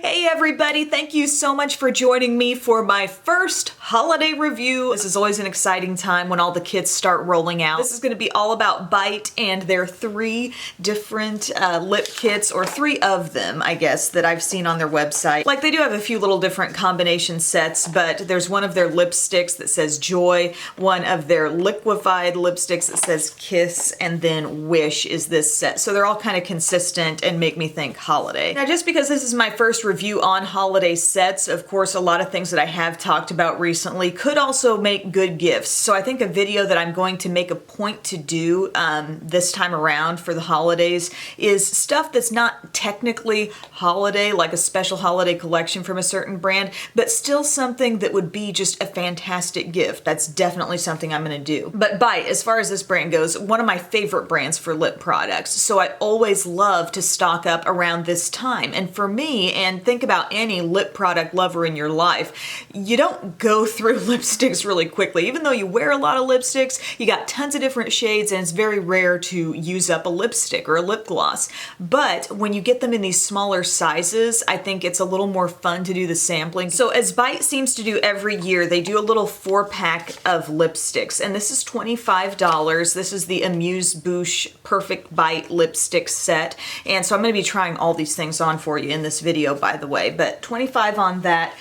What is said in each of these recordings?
Hey everybody, thank you so much for joining me for my first holiday review. This is always an exciting time when all the kits start rolling out. This is going to be all about Bite and their 3 different lip kits, or 3 of them, I guess, that I've seen on their website. Like, they do have a few little different combination sets, but there's one of their lipsticks that says Joy, one of their liquefied lipsticks that says Kiss, and then Wish is this set. So they're all kind of consistent and make me think holiday. Now, just because this is my first review on holiday sets, of course, a lot of things that I have talked about recently could also make good gifts. So I think a video that I'm going to make a point to do this time around for the holidays is stuff that's not technically holiday, like a special holiday collection from a certain brand, but still something that would be just a fantastic gift. That's definitely something I'm going to do. But Bite, as far as this brand goes, one of my favorite brands for lip products. So I always love to stock up around this time. And for me, and think about any lip product lover in your life, you don't go through lipsticks really quickly. Even though you wear a lot of lipsticks, you got tons of different shades, and it's very rare to use up a lipstick or a lip gloss. But when you get them in these smaller sizes, I think it's a little more fun to do the sampling. So as Bite seems to do every year, they do a little 4-pack of lipsticks, and this is $25. This is the Amuse Bouche Perfect Bite lipstick set, and so I'm going to be trying all these things on for you in this video, by the way, but $25 on that.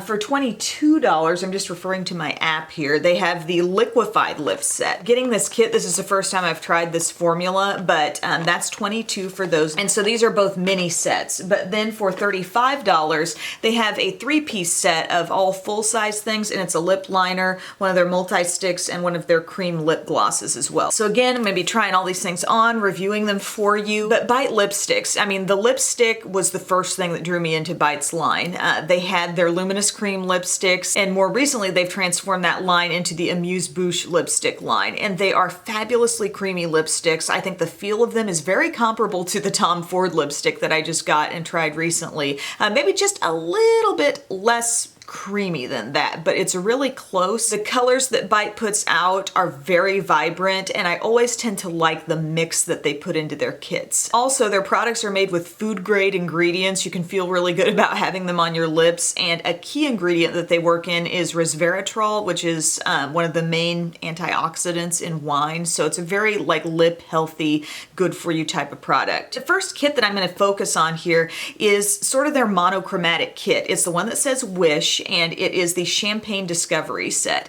For $22, I'm just referring to my app here, they have the liquefied lip set. Getting this kit, this is the first time I've tried this formula, but that's $22 for those. And so these are both mini sets. But then for $35, they have a 3-piece set of all full-size things, and it's a lip liner, one of their multi-sticks, and one of their cream lip glosses as well. So again, I'm going to be trying all these things on, reviewing them for you. But Bite lipsticks, I mean, the lipstick was the first thing that drew me into Bite's line. They had their luminous cream lipsticks, and more recently they've transformed that line into the Amuse Bouche lipstick line, and they are fabulously creamy lipsticks. I think the feel of them is very comparable to the Tom Ford lipstick that I just got and tried recently. Maybe just a little bit less creamy than that, but it's really close. The colors that Bite puts out are very vibrant, and I always tend to like the mix that they put into their kits. Also, their products are made with food grade ingredients. You can feel really good about having them on your lips, and a key ingredient that they work in is resveratrol, which is one of the main antioxidants in wine. So it's a very like lip healthy, good for you type of product. The first kit that I'm going to focus on here is sort of their monochromatic kit. It's the one that says Wish, and it is the Champagne Discovery set.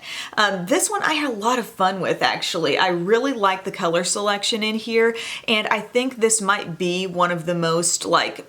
This one I had a lot of fun with, actually. I really like the color selection in here, and I think this might be one of the most like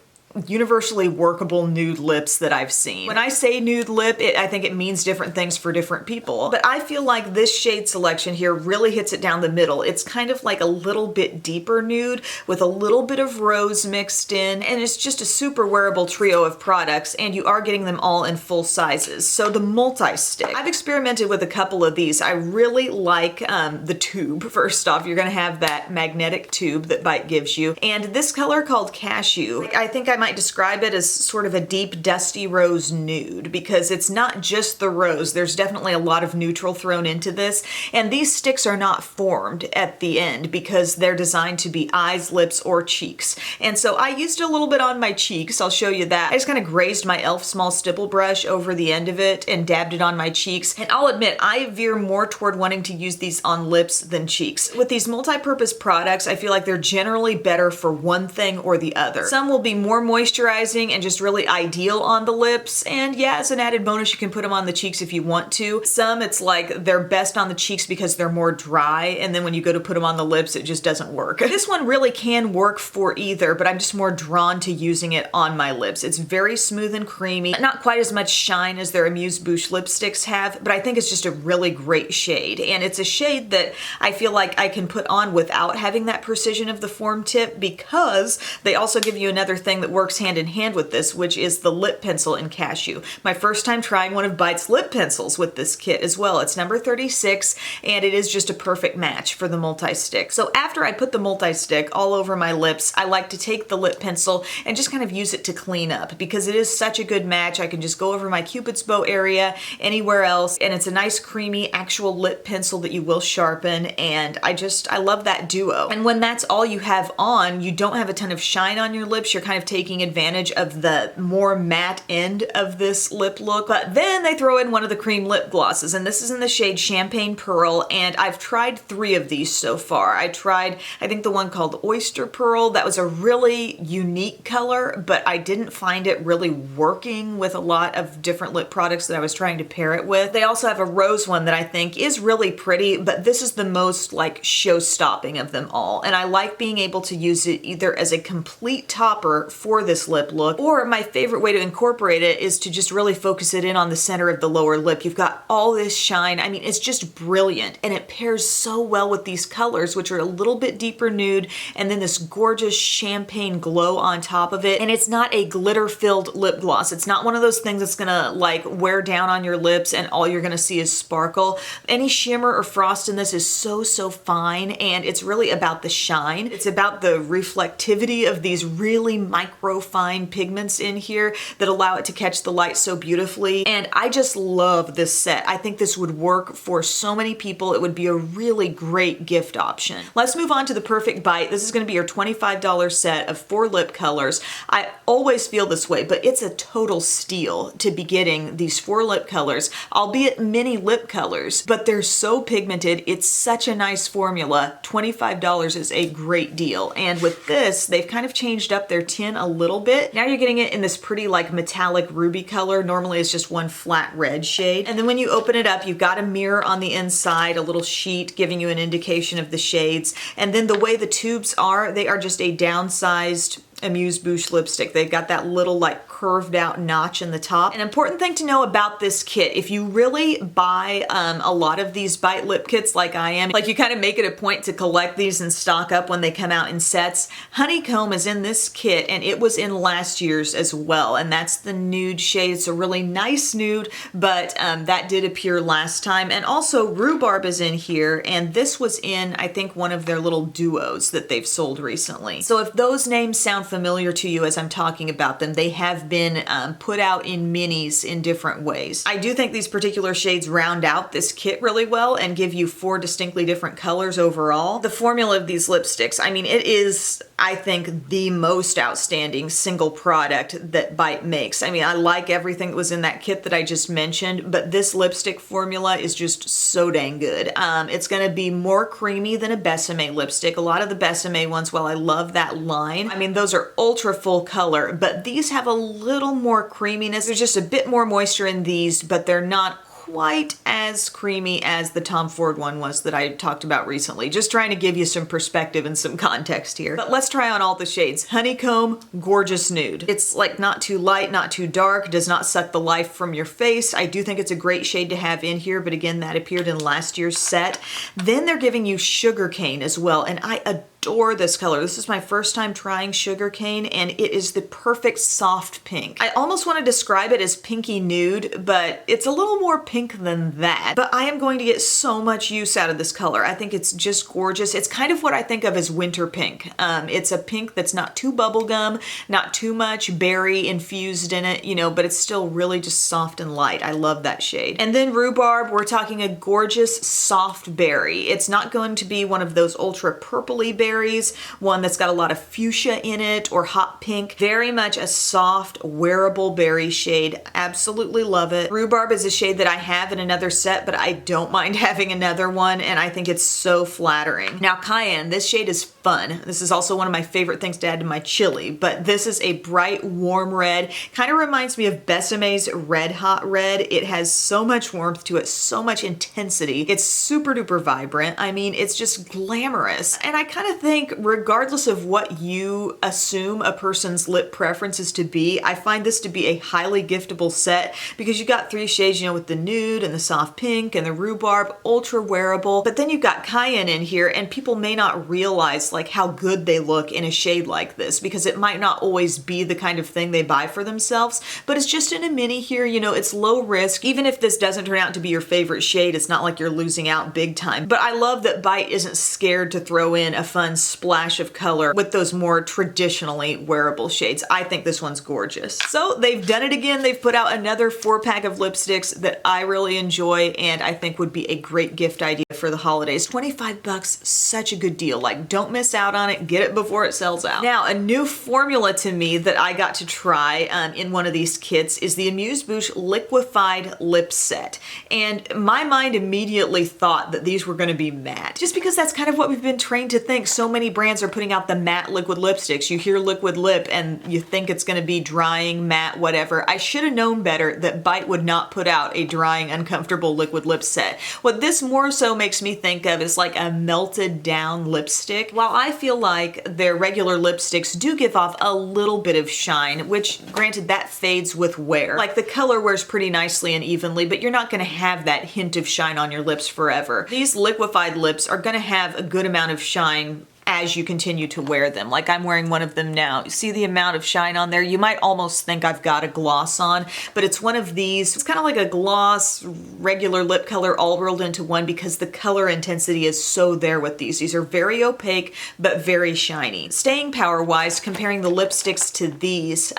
universally workable nude lips that I've seen. When I say nude lip, I think it means different things for different people, but I feel like this shade selection here really hits it down the middle. It's kind of like a little bit deeper nude with a little bit of rose mixed in, and it's just a super wearable trio of products, and you are getting them all in full sizes. So the multi-stick, I've experimented with a couple of these. I really like the tube. First off, you're gonna have that magnetic tube that Bite gives you, and this color called Cashew, I think I might describe it as sort of a deep dusty rose nude, because it's not just the rose. There's definitely a lot of neutral thrown into this, and these sticks are not formed at the end because they're designed to be eyes, lips, or cheeks. And so I used a little bit on my cheeks. I'll show you that. I just kind of grazed my e.l.f. small stipple brush over the end of it and dabbed it on my cheeks. And I'll admit, I veer more toward wanting to use these on lips than cheeks. With these multi-purpose products, I feel like they're generally better for one thing or the other. Some will be more moisturizing and just really ideal on the lips, and yeah, as an added bonus, you can put them on the cheeks if you want to. Some, it's like they're best on the cheeks because they're more dry, and then when you go to put them on the lips, it just doesn't work. This one really can work for either, but I'm just more drawn to using it on my lips. It's very smooth and creamy, not quite as much shine as their Amuse Bouche lipsticks have, but I think it's just a really great shade, and it's a shade that I feel like I can put on without having that precision of the form tip, because they also give you another thing that works hand in hand with this, which is the lip pencil in Cashew. My first time trying one of Bite's lip pencils with this kit as well. It's number 36, and it is just a perfect match for the multi-stick. So after I put the multi-stick all over my lips, I like to take the lip pencil and just kind of use it to clean up, because it is such a good match. I can just go over my Cupid's bow area, anywhere else, and it's a nice creamy actual lip pencil that you will sharpen, and I love that duo. And when that's all you have on, you don't have a ton of shine on your lips. You're kind of taking taking advantage of the more matte end of this lip look. But then they throw in one of the cream lip glosses, and this is in the shade Champagne Pearl, and I've tried 3 of these so far. I tried, I think, the one called Oyster Pearl. That was a really unique color, but I didn't find it really working with a lot of different lip products that I was trying to pair it with. They also have a rose one that I think is really pretty, but this is the most like show-stopping of them all. And I like being able to use it either as a complete topper for this lip look, or my favorite way to incorporate it is to just really focus it in on the center of the lower lip. You've got all this shine. I mean, it's just brilliant, and it pairs so well with these colors, which are a little bit deeper nude, and then this gorgeous champagne glow on top of it. And it's not a glitter-filled lip gloss. It's not one of those things that's gonna like wear down on your lips and all you're gonna see is sparkle. Any shimmer or frost in this is so fine, and it's really about the shine. It's about the reflectivity of these really micro fine pigments in here that allow it to catch the light so beautifully. And I just love this set. I think this would work for so many people. It would be a really great gift option. Let's move on to the Perfect Bite. This is gonna be your $25 set of 4 lip colors. I always feel this way, but it's a total steal to be getting these 4 lip colors, albeit mini lip colors, but they're so pigmented. It's such a nice formula. $25 is a great deal. And with this, they've kind of changed up their tin a little bit. Now you're getting it in this pretty like metallic ruby color. Normally it's just one flat red shade. And then when you open it up, you've got a mirror on the inside, a little sheet giving you an indication of the shades. And then the way the tubes are, they are just a downsized amuse-bouche lipstick. They've got that little like curved out notch in the top. An important thing to know about this kit, if you really buy a lot of these Bite lip kits like I am, like you kind of make it a point to collect these and stock up when they come out in sets, Honeycomb is in this kit, and it was in last year's as well, and that's the nude shade. It's a really nice nude, but that did appear last time. And also Rhubarb is in here, and this was in, I think, one of their little duos that they've sold recently. So if those names sound familiar to you as I'm talking about them, they have been put out in minis in different ways. I do think these particular shades round out this kit really well and give you 4 distinctly different colors overall. The formula of these lipsticks, I mean, it is, I think, the most outstanding single product that Bite makes. I mean, I like everything that was in that kit that I just mentioned, but this lipstick formula is just so dang good. It's gonna be more creamy than a Besame lipstick. A lot of the Besame ones, while I love that line, I mean, those are ultra full color, but these have a little more creaminess. There's just a bit more moisture in these, but they're not quite as creamy as the Tom Ford one was that I talked about recently. Just trying to give you some perspective and some context here. But let's try on all the shades. Honeycomb, gorgeous nude. It's like not too light, not too dark, does not suck the life from your face. I do think it's a great shade to have in here, but again, that appeared in last year's set. Then they're giving you Sugarcane as well, and I adore this color. This is my first time trying Sugarcane, and it is the perfect soft pink. I almost want to describe it as pinky nude, but it's a little more pink than that. But I am going to get so much use out of this color. I think it's just gorgeous. It's kind of what I think of as winter pink. It's a pink that's not too bubblegum, not too much berry infused in it, you know, but it's still really just soft and light. I love that shade. And then Rhubarb, we're talking a gorgeous soft berry. It's not going to be one of those ultra purpley berries, one that's got a lot of fuchsia in it or hot pink. Very much a soft, wearable berry shade. Absolutely love it. Rhubarb is a shade that I have in another set, but I don't mind having another one, and I think it's so flattering. Now Cayenne, this shade is fun. This is also one of my favorite things to add to my chili, but this is a bright, warm red. Kind of reminds me of Besame's Red Hot Red. It has so much warmth to it, so much intensity. It's super duper vibrant. I mean, it's just glamorous. And I kind of think regardless of what you assume a person's lip preference is to be, I find this to be a highly giftable set because you got 3 shades, you know, with the nude and the soft pink and the Rhubarb, ultra wearable. But then you've got Cayenne in here, and people may not realize like how good they look in a shade like this because it might not always be the kind of thing they buy for themselves, but it's just in a mini here, you know, it's low risk. Even if this doesn't turn out to be your favorite shade, it's not like you're losing out big time. But I love that Bite isn't scared to throw in a fun fun splash of color with those more traditionally wearable shades. I think this one's gorgeous. So they've done it again. They've put out another 4-pack of lipsticks that I really enjoy and I think would be a great gift idea for the holidays. 25 bucks, such a good deal. Like, don't miss out on it. Get it before it sells out. Now, a new formula to me that I got to try in one of these kits is the Amuse-Bouche Liquefied Lip Set. And my mind immediately thought that these were going to be matte, just because that's kind of what we've been trained to think. So many brands are putting out the matte liquid lipsticks. You hear liquid lip and you think it's going to be drying, matte, whatever. I should have known better that Bite would not put out a drying, uncomfortable liquid lip set. What this more so makes me think of is like a melted down lipstick. While I feel like their regular lipsticks do give off a little bit of shine, which granted that fades with wear. Like the color wears pretty nicely and evenly, but you're not going to have that hint of shine on your lips forever. These liquefied lips are going to have a good amount of shine as you continue to wear them. Like I'm wearing one of them now. You see the amount of shine on there? You might almost think I've got a gloss on, but it's one of these. It's kind of like a gloss, regular lip color all rolled into one because the color intensity is so there with these. These are very opaque, but very shiny. Staying power wise, comparing the lipsticks to these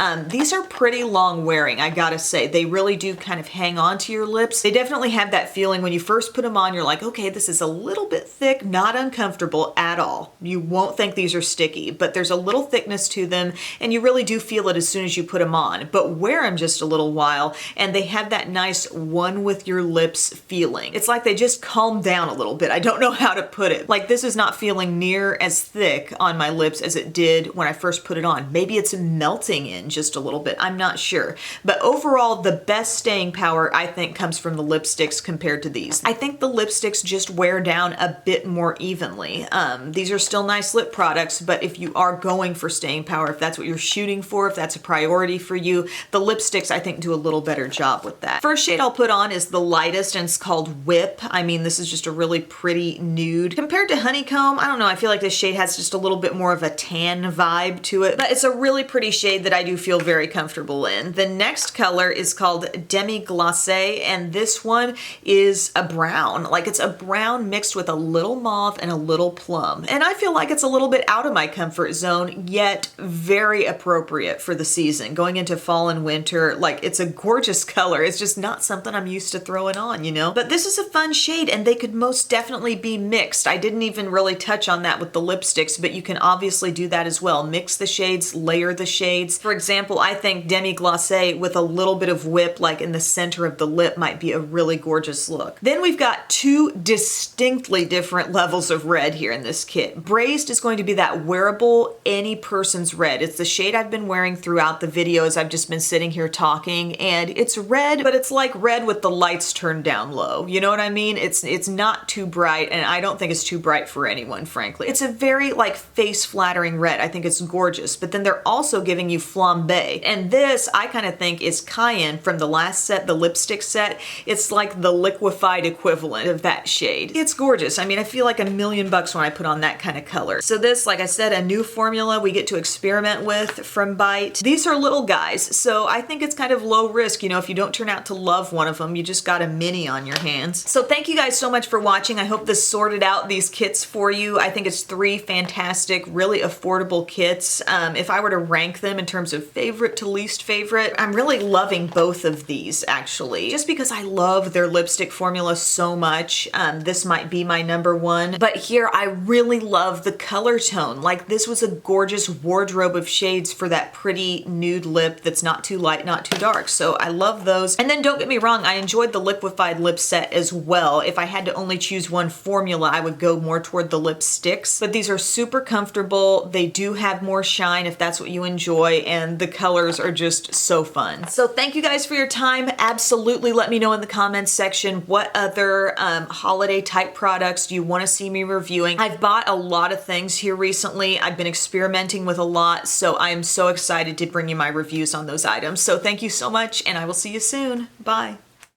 are pretty long wearing, I gotta say. They really do kind of hang on to your lips. They definitely have that feeling when you first put them on, you're like, okay, this is a little bit thick, not uncomfortable at all. You won't think these are sticky, but there's a little thickness to them and you really do feel it as soon as you put them on. But wear them just a little while and they have that nice one with your lips feeling. It's like they just calm down a little bit. I don't know how to put it. Like this is not feeling near as thick on my lips as it did when I first put it on. Maybe it's melting in just a little bit. I'm not sure. But overall, the best staying power I think comes from the lipsticks compared to these. I think the lipsticks just wear down a bit more evenly. These are still nice lip products, but if you are going for staying power, if that's what you're shooting for, if that's a priority for you, the lipsticks I think do a little better job with that. First shade I'll put on is the lightest and it's called Whip. I mean, this is just a really pretty nude. Compared to Honeycomb, I don't know, I feel like this shade has just a little bit more of a tan vibe to it, but it's a really pretty shade that I do feel very comfortable in. The next color is called Demi Gloss A, and this one is a brown. Like it's a brown mixed with a little mauve and a little plum. And I feel like it's a little bit out of my comfort zone, yet very appropriate for the season. Going into fall and winter, like it's a gorgeous color. It's just not something I'm used to throwing on, you know? But this is a fun shade and they could most definitely be mixed. I didn't even really touch on that with the lipsticks, but you can obviously do that as well. Mix the shades, layer the shades. For example, I think Demi Gloss A with a little bit of Whip like in the center of the lip might be a really gorgeous look. Then we've got two distinctly different levels of red here in this kit. Brazed is going to be that wearable, any person's red. It's the shade I've been wearing throughout the videos. I've just been sitting here talking and it's red, but it's like red with the lights turned down low. You know what I mean? It's not too bright and I don't think it's too bright for anyone, frankly. It's a very like face flattering red. I think it's gorgeous, but then they're also giving you flambe. And this I kind of think is Cayenne from the last set, the lipstick set. It's like the liquefied equivalent of that shade. It's gorgeous. I mean, I feel like $1 million when I put on that kind of color. So this, like I said, a new formula we get to experiment with from Bite. These are little guys, so I think it's kind of low risk. You know, if you don't turn out to love one of them, you just got a mini on your hands. So thank you guys so much for watching. I hope this sorted out these kits for you. I think it's 3 fantastic, really affordable kits. If I were to rank them in terms of favorite to least favorite, I'm really loving both of these actually, just because I love their lipstick formula so much. This might be my #1, but here I really love the color tone. Like this was a gorgeous wardrobe of shades for that pretty nude lip that's not too light, not too dark. So I love those. And then don't get me wrong, I enjoyed the liquefied lip set as well. If I had to only choose one formula, I would go more toward the lipsticks, but these are super comfortable. They do have more shine if that's what you enjoy, and the colors are just so fun. So thank you guys for your time. Absolutely let me know in the comments section what other holiday type products do you want to see me reviewing. I've bought a lot of things here recently. I've been experimenting with a lot, so I am so excited to bring you my reviews on those items. So thank you so much, and I will see you soon. Bye.